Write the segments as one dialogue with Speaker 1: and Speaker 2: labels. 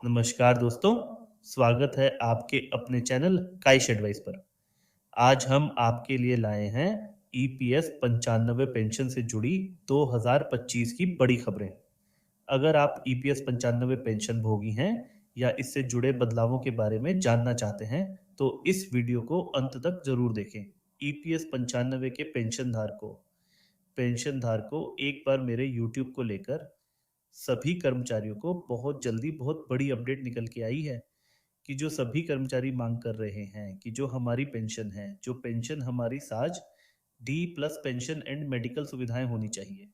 Speaker 1: नमस्कार दोस्तों, स्वागत है आपके अपने चैनल काइश एडवाइस पर। आज हम आपके लिए लाए हैं ईपीएस 95 पेंशन से जुड़ी 2025 की बड़ी खबरें। अगर आप ईपीएस 95 पेंशन भोगी हैं या इससे जुड़े बदलावों के बारे में जानना चाहते हैं, तो इस वीडियो को अंत तक जरूर देखें। ईपीएस 95 के पेंशन धारकों एक बार मेरे यूट्यूब को लेकर सभी कर्मचारियों को बहुत जल्दी बहुत बड़ी अपडेट निकल के आई है कि जो सभी कर्मचारी मांग कर रहे हैं कि जो हमारी पेंशन है, जो पेंशन हमारी साज D plus pension and medical सुविधाएं होनी चाहिए,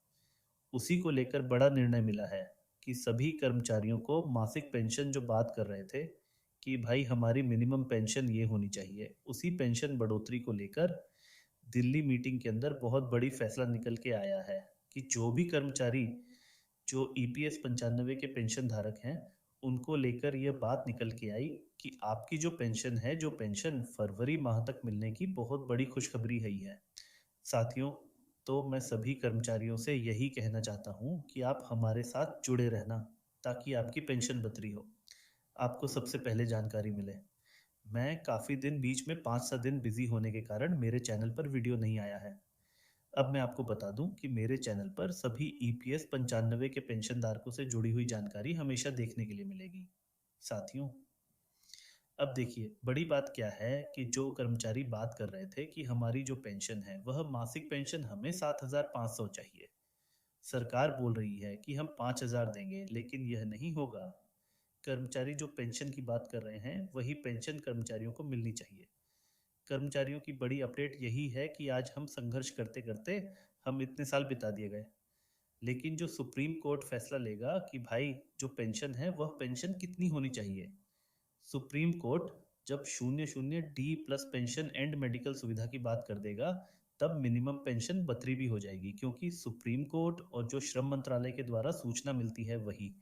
Speaker 1: उसी को लेकर बड़ा निर्णय मिला है कि सभी कर्मचारियों को मासिक पेंशन जो बात कर रहे थे कि भाई हमारी मिनिमम पेंशन ये होनी चाहिए, उसी पेंशन बढ़ोतरी को लेकर दिल्ली मीटिंग के अंदर बहुत बड़ी फैसला निकल के आया है कि जो भी कर्मचारी जो ईपीएस 95 के पेंशन धारक हैं, उनको लेकर यह बात निकल के आई कि आपकी जो पेंशन है, जो पेंशन फरवरी माह तक मिलने की बहुत बड़ी खुशखबरी है ही है। साथियों, तो मैं सभी कर्मचारियों से यही कहना चाहता हूँ कि आप हमारे साथ जुड़े रहना ताकि आपकी पेंशन बतरी हो, आपको सबसे पहले जानकारी मिले। मैं काफ़ी दिन बीच में 5-7 दिन बिजी होने के कारण मेरे चैनल पर वीडियो नहीं आया है। अब मैं आपको बता दूं कि मेरे चैनल पर सभी ईपीएस 95 के पेंशन धारकों से जुड़ी हुई जानकारी हमेशा देखने के लिए मिलेगी। साथियों, अब देखिए बड़ी बात क्या है कि जो कर्मचारी बात कर रहे थे कि हमारी जो पेंशन है वह मासिक पेंशन हमें 7,500 चाहिए। सरकार बोल रही है कि हम 5,000 देंगे, लेकिन यह नहीं होगा। कर्मचारी जो पेंशन की बात कर रहे हैं वही पेंशन कर्मचारियों को मिलनी चाहिए। कर्मचारियों की बड़ी अपडेट यही है कि आज हम संघर्ष करते करते हम इतने साल बिता दिए गए, लेकिन जो सुप्रीम कोर्ट फैसला लेगा कि भाई जो पेंशन है वह पेंशन कितनी होनी चाहिए, सुप्रीम कोर्ट जब 00 D plus pension and medical सुविधा की बात कर देगा, तब मिनिमम पेंशन बतरी भी हो जाएगी, क्योंकि सुप्रीम कोर्ट और जो श्रम मंत्रालय के द्वारा सूचना मिलती है वही,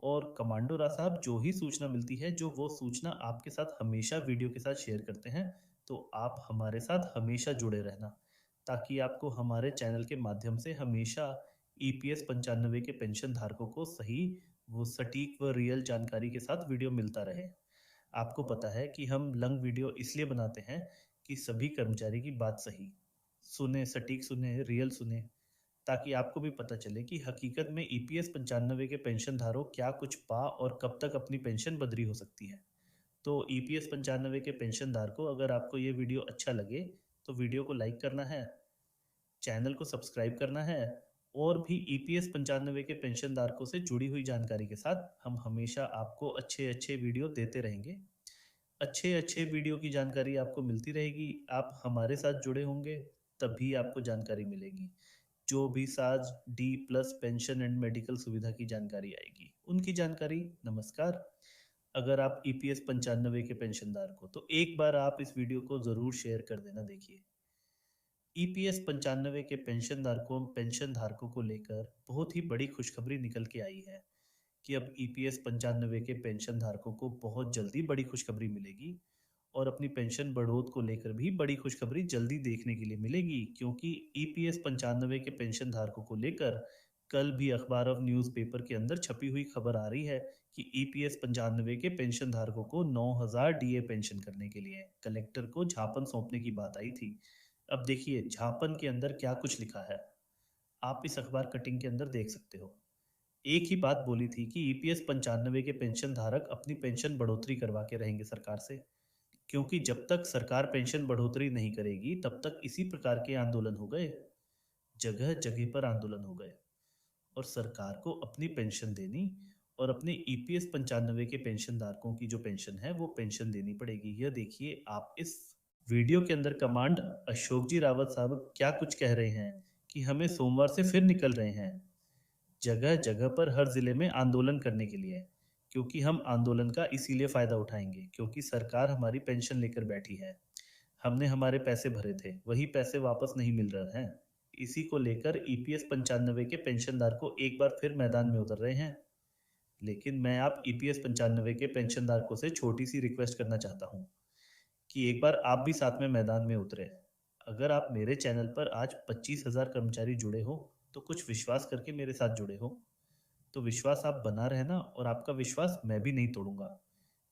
Speaker 1: और कमांडो राव साहब जो ही सूचना मिलती है, जो वो सूचना आपके साथ हमेशा वीडियो के साथ शेयर करते हैं। तो आप हमारे साथ हमेशा जुड़े रहना ताकि आपको हमारे चैनल के माध्यम से हमेशा ईपीएस 95 के पेंशन धारकों को सही, वो सटीक व रियल जानकारी के साथ वीडियो मिलता रहे। आपको पता है कि हम लंग वीडियो इसलिए बनाते हैं कि सभी कर्मचारी की बात सही सुने, सटीक सुने, रियल सुने, ताकि आपको भी पता चले कि हकीकत में ईपीएस 95 के पेंशन धारक क्या कुछ पा और कब तक अपनी पेंशन बदरी हो सकती है। तो ईपीएस 95 के पेंशन धारकों, अगर आपको ये वीडियो अच्छा लगे तो वीडियो को लाइक करना है, चैनल को सब्सक्राइब करना है, और भी ईपीएस 95 के पेंशन धारकों से जुड़ी हुई जानकारी के साथ हम हमेशा आपको अच्छे अच्छे वीडियो देते रहेंगे। अच्छे अच्छे वीडियो की जानकारी आपको मिलती रहेगी, आप हमारे साथ जुड़े होंगे तभी आपको जानकारी मिलेगी। जो भी साज D plus pension and medical सुविधा की जानकारी आएगी, उनकी जानकारी, नमस्कार। अगर आप ईपीएस 95 के पेंशनधारक हो तो एक बार आप इस वीडियो को जरूर शेयर कर देना। देखिए, ईपीएस 95 के पेंशन धारकों को लेकर बहुत ही बड़ी खुशखबरी निकल के आई है कि अब ईपीएस 95 के पेंशन धारकों को बहुत जल्दी बड़ी खुशखबरी मिलेगी, और अपनी पेंशन बढ़ोत को लेकर भी बड़ी खुशखबरी जल्दी देखने के लिए मिलेगी, क्योंकि ईपीएस 95 के पेंशन धारकों को लेकर कल भी अखबार और न्यूज़पेपर के अंदर छपी हुई खबर आ रही है कि ईपीएस 95 के पेंशन धारकों को 9,000 डीए पेंशन करने के लिए कलेक्टर को ज्ञापन सौंपने की बात आई थी। अब देखिए ज्ञापन के अंदर क्या कुछ लिखा है, आप इस अखबार कटिंग के अंदर देख सकते हो। एक ही बात बोली थी कि ईपीएस 95 के पेंशन धारक अपनी पेंशन बढ़ोतरी करवा के रहेंगे सरकार से, क्योंकि जब तक सरकार पेंशन बढ़ोतरी नहीं करेगी तब तक इसी प्रकार के आंदोलन हो गए, जगह जगह पर आंदोलन हो गए, और सरकार को अपनी पेंशन देनी और अपने ईपीएस 95 के पेंशन धारकों की जो पेंशन है वो पेंशन देनी पड़ेगी। यह देखिए आप इस वीडियो के अंदर कमांड अशोक जी रावत साहब क्या कुछ कह रहे हैं कि हमें सोमवार से फिर निकल रहे हैं जगह जगह पर हर जिले में आंदोलन करने के लिए, क्योंकि हम आंदोलन का इसीलिए फायदा उठाएंगे क्योंकि सरकार हमारी पेंशन लेकर बैठी है। हमने हमारे पैसे भरे थे, वही पैसे वापस नहीं मिल रहे हैं। इसी को लेकर ईपीएस 95 के पेंशनदार को एक बार फिर मैदान में उतर रहे हैं। लेकिन मैं आप ईपीएस 95 के पेंशनधारकों से छोटी सी रिक्वेस्ट करना चाहता हूँ कि एक बार आप भी साथ में मैदान में उतरे। अगर आप मेरे चैनल पर आज 25,000 कर्मचारी जुड़े हो तो कुछ विश्वास करके मेरे साथ जुड़े हो। तो विश्वास आप बना रहना और आपका विश्वास मैं भी नहीं तोड़ूँगा।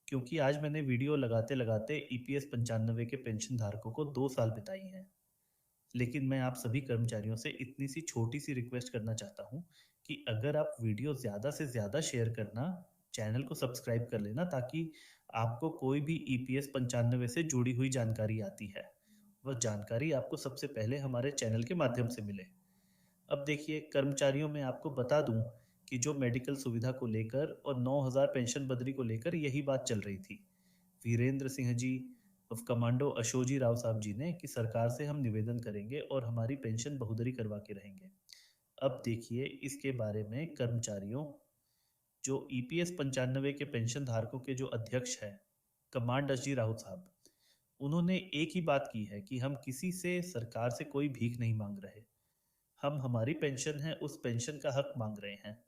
Speaker 1: क्योंकि आज मैंने वीडियो लगाते-लगाते ईपीएस 95 के पेंशन धारकों को 2 साल बिताई हैं। लेकिन मैं आप सभी कर्मचारियों से इतनी सी छोटी-सी रिक्वेस्ट करना चाहता हूँ कि अगर आप वीडियो ज़्यादा से ज़्यादा शेयर करना, चैनल को सब्सक्राइब कर लेना ताकि आपको कोई भी ईपीएस 95 से जुड़ी हुई जानकारी आती है, वह जानकारी आपको सबसे पहले हमारे चैनल के माध्यम से मिले। अब देखिए कर्मचारियों में आपको बता दूं कि जो मेडिकल सुविधा को लेकर और 9,000 पेंशन बदली को लेकर यही बात चल रही थी। वीरेंद्र सिंह जी ऑफ कमांडो अशोजी राव साहब जी ने कि सरकार से हम निवेदन करेंगे और हमारी पेंशन बहुदरी करवा के रहेंगे। अब देखिए इसके बारे में कर्मचारियों जो ईपीएस 95 के पेंशन धारकों के जो अध्यक्ष हैं कमांड अजय राउत साहब, उन्होंने एक ही बात की है कि हम किसी से सरकार से कोई भीख नहीं मांग रहे। हम हमारी पेंशन है उस पेंशन का हक मांग रहे हैं।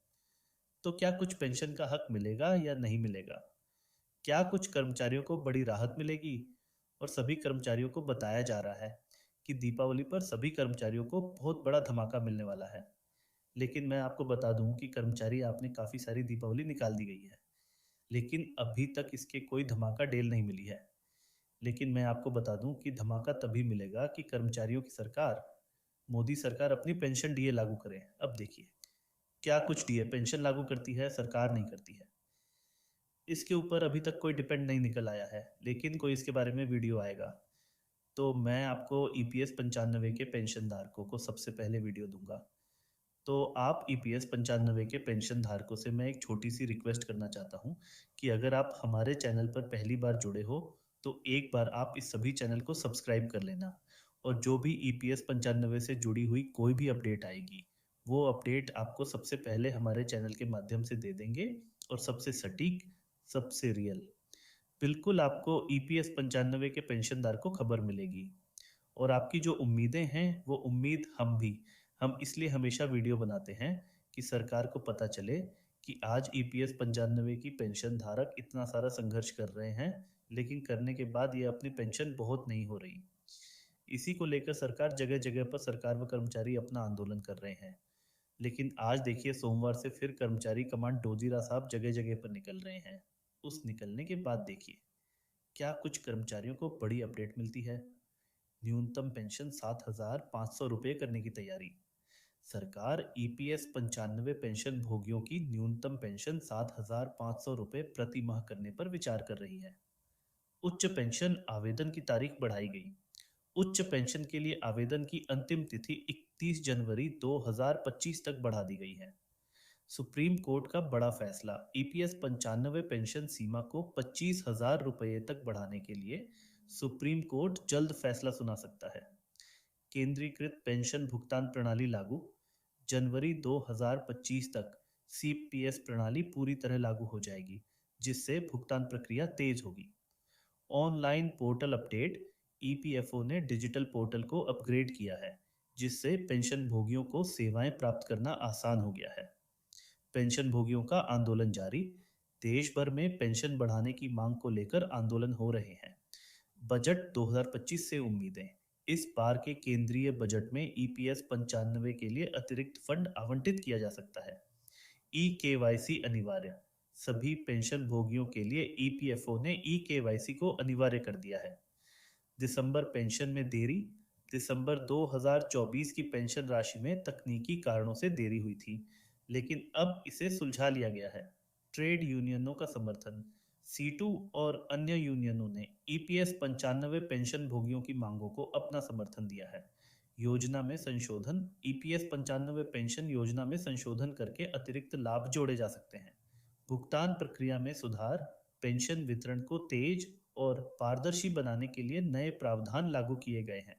Speaker 1: तो क्या कुछ पेंशन का हक मिलेगा या नहीं मिलेगा? क्या कुछ कर्मचारियों को बड़ी राहत मिलेगी? और सभी कर्मचारियों को बताया जा रहा है कि दीपावली पर सभी कर्मचारियों को बहुत बड़ा धमाका मिलने वाला है। लेकिन मैं आपको बता दूं कि कर्मचारी आपने काफ़ी सारी दीपावली निकाल दी गई है, लेकिन अभी तक इसके कोई धमाका डेल नहीं मिली है। लेकिन मैं आपको बता दूं कि धमाका तभी मिलेगा कि कर्मचारियों की सरकार, मोदी सरकार अपनी पेंशन डीए लागू करे। अब देखिए क्या कुछ डीए पेंशन लागू करती है, सरकार नहीं करती है। इसके ऊपर अभी तक कोई डिपेंड नहीं निकल आया है, लेकिन कोई इसके बारे में वीडियो आएगा तो मैं आपको ईपीएस 95 के पेंशन धारकों को सबसे पहले वीडियो दूंगा। तो आप ईपीएस 95 के पेंशन धारकों से मैं एक छोटी सी रिक्वेस्ट करना चाहता हूँ कि अगर आप हमारे चैनल पर पहली बार जुड़े हो तो एक बार आप इस सभी चैनल को सब्सक्राइब कर लेना और जो भी ईपीएस 95 से जुड़ी हुई कोई भी अपडेट आएगी वो अपडेट आपको सबसे पहले हमारे चैनल के माध्यम से दे देंगे और सबसे सटीक, सबसे रियल बिल्कुल आपको ईपीएस 95 के पेंशनदार को खबर मिलेगी। और आपकी जो उम्मीदें हैं वो उम्मीद हम इसलिए हमेशा वीडियो बनाते हैं कि सरकार को पता चले कि आज ईपीएस 95 की पेंशन धारक इतना सारा संघर्ष कर रहे हैं, लेकिन करने के बाद ये अपनी पेंशन बहुत नहीं हो रही। इसी को लेकर सरकार जगह जगह पर सरकार व कर्मचारी अपना आंदोलन कर रहे हैं। लेकिन आज देखिए सोमवार से फिर कर्मचारी कमांड डोजीरा साहब जगह जगह पर निकल रहे हैं। उस निकलने के बाद देखिए क्या कुछ कर्मचारियों को बड़ी अपडेट मिलती है। न्यूनतम पेंशन 7,500 रुपये करने की तैयारी। सरकार ईपीएस 95 पेंशन भोगियों की न्यूनतम पेंशन 7,500 रुपये प्रति माह करने पर विचार कर रही है। उच्च पेंशन आवेदन की तारीख बढ़ाई गई। उच्च पेंशन के लिए आवेदन की अंतिम तिथि 31 जनवरी 2025 तक बढ़ा दी गई है। सुप्रीम कोर्ट का बड़ा फैसला, ईपीएस 95 पेंशन सीमा को 25,000 रुपये तक बढ़ाने के लिए सुप्रीम कोर्ट जल्द फैसला सुना सकता है। केंद्रीकृत पेंशन भुगतान प्रणाली लागू, जनवरी 2025 तक सीपीएस प्रणाली पूरी तरह लागू हो जाएगी, जिससे भुगतान प्रक्रिया तेज होगी। ऑनलाइन पोर्टल अपडेट, ईपीएफओ ने डिजिटल पोर्टल को अपग्रेड किया है, जिससे पेंशन भोगियों को सेवाएं प्राप्त करना आसान हो गया है। पेंशन भोगियों का आंदोलन जारी, देश भर में पेंशन बढ़ाने की मांग को लेकर आंदोलन हो रहे हैं। बजट 2025 से उम्मीदें, इस बार के केंद्रीय बजट में ईपीएस 95 के लिए अतिरिक्त फंड आवंटित किया जा सकता है। ई केवाईसी अनिवार्य, सभी पेंशन भोगियों के लिए ईपीएफओ ने ई केवाईसी को अनिवार्य कर दिया है। दिसंबर पेंशन में देरी, दिसंबर 2024 की पेंशन राशि में तकनीकी कारणों से देरी हुई थी, लेकिन अब इसे सुलझा लिया गया है। ट्रेड यूनियनों का समर्थन, सीटू और अन्य यूनियनों ने ईपीएस 95 पेंशन भोगियों की मांगों को अपना समर्थन दिया है। योजना में संशोधन, ईपीएस 95 पेंशन योजना में संशोधन करके अतिरिक्त लाभ जोड़े जा सकते हैं। भुगतान प्रक्रिया में सुधार, पेंशन वितरण को तेज और पारदर्शी बनाने के लिए नए प्रावधान लागू किए गए हैं।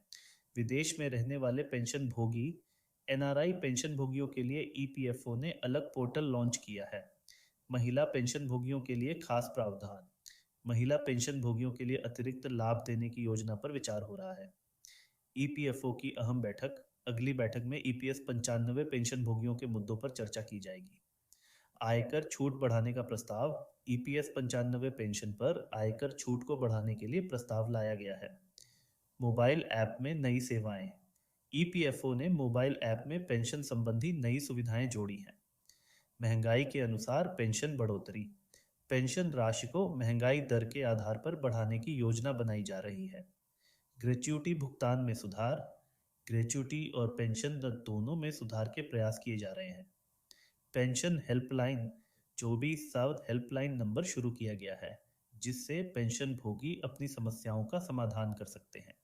Speaker 1: विदेश में रहने वाले पेंशन भोगी, एनआरआई पेंशन भोगियों के लिए ईपीएफओ ने अलग पोर्टल लॉन्च किया है। महिला पेंशन भोगियों के लिए खास प्रावधान, महिला पेंशन भोगियों के लिए अतिरिक्त लाभ देने की योजना पर विचार हो रहा है। ईपीएफओ की अहम बैठक, अगली बैठक में ईपीएस 95 पेंशन भोगियों के मुद्दों पर चर्चा की जाएगी। आयकर छूट बढ़ाने का प्रस्ताव, ईपीएस 95 पेंशन पर आयकर छूट को बढ़ाने के लिए प्रस्ताव लाया गया है। मोबाइल ऐप में नई सेवाएं, ईपीएफओ ने मोबाइल ऐप में पेंशन संबंधी नई सुविधाएं जोड़ी हैं। महंगाई के अनुसार पेंशन बढ़ोतरी। पेंशन राशि को महंगाई दर के आधार पर बढ़ाने की योजना बनाई जा रही है। ग्रेच्युटी भुगतान में सुधार। ग्रेच्युटी और पेंशन दर दोनों में सुधार के प्रयास किए जा रहे हैं। पेंशन हेल्पलाइन 24/7 हेल्पलाइन नंबर शुरू किया गया है, जिससे पेंशन भोगी अपनी समस्याओं का समाधान कर सकते हैं।